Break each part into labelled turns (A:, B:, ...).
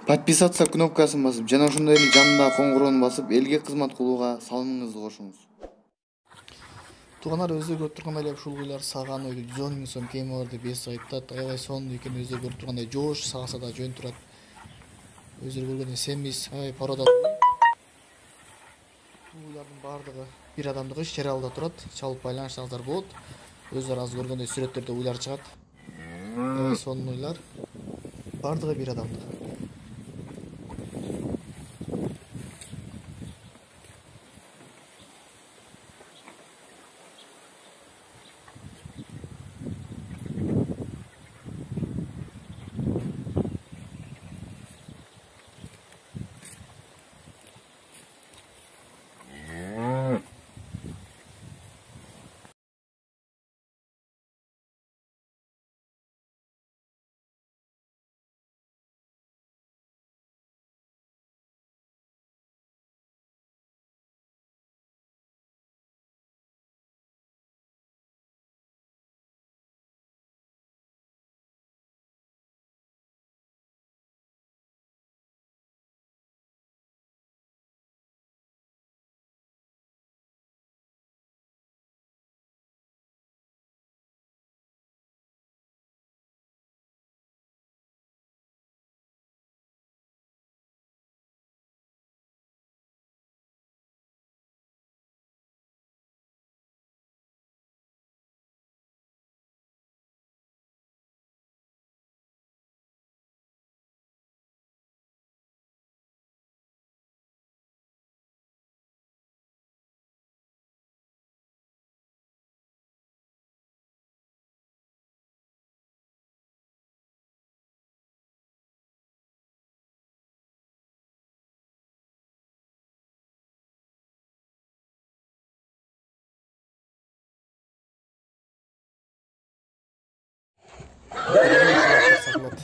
A: Подписаться кнопкасын басып, жана ошондой эле жанындагы коңгуроону басып, элге кызмат кылууга салымыңызды кошуңуз. Туугандар, өздөрү көрүп тургандай эле ушул уйлар саган ойду 110 000 сом кеми бар деп эс айтат. Аябай сонун экен, өздөрү көрүп тургандай жоош сагаса да жөн турат. Өздөрү көргөндөй семиз, аябай порода. Бул уйлардын баардыгы бир адамдык иш, сериалда турат. Чалып байланышсаңыздар болот. Өздөрү азыр көргөндөй сүрөттөрдө уйлар чыгат. Аябай сонун уйлар. Баардыгы бир адамдык.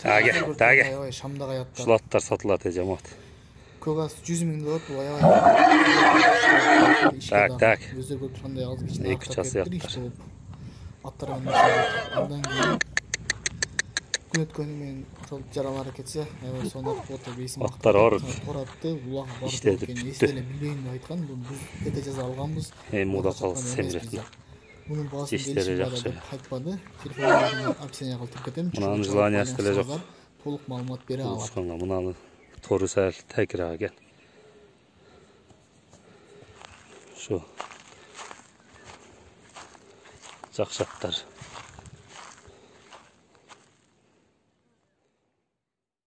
B: Тағы. Шулаттар сатылат жамаат.
A: Көгас 100 000 доллар бул аябай.
B: Так.
A: Өздөрү көрүп тургандай азыр кичине
B: Эки час аттар.
A: Аттар менен андан кийин күн өткөнү менен ошол жаралары кетсе, аябай сонун болот деп эсим алып.
B: Аттар оор.
A: Торатты, улага барып
B: Иштедип
A: экен. Эсте эле билбейм деп айткан. Бул эте жаза алганбыз.
B: Муда калса семирет.
A: Bunun bağısını
B: İşleri
A: gelişimlerle
B: yaxşı.
A: qaytmadı. Telefonlarını apsiyaya qıltırıp ketем.
B: Bunun zılaniyası dele жоқ.
A: Толық маалымат бере алат.
B: Ушканга мунаны тору сәл тәкірәген. Şu. Жақшаттар.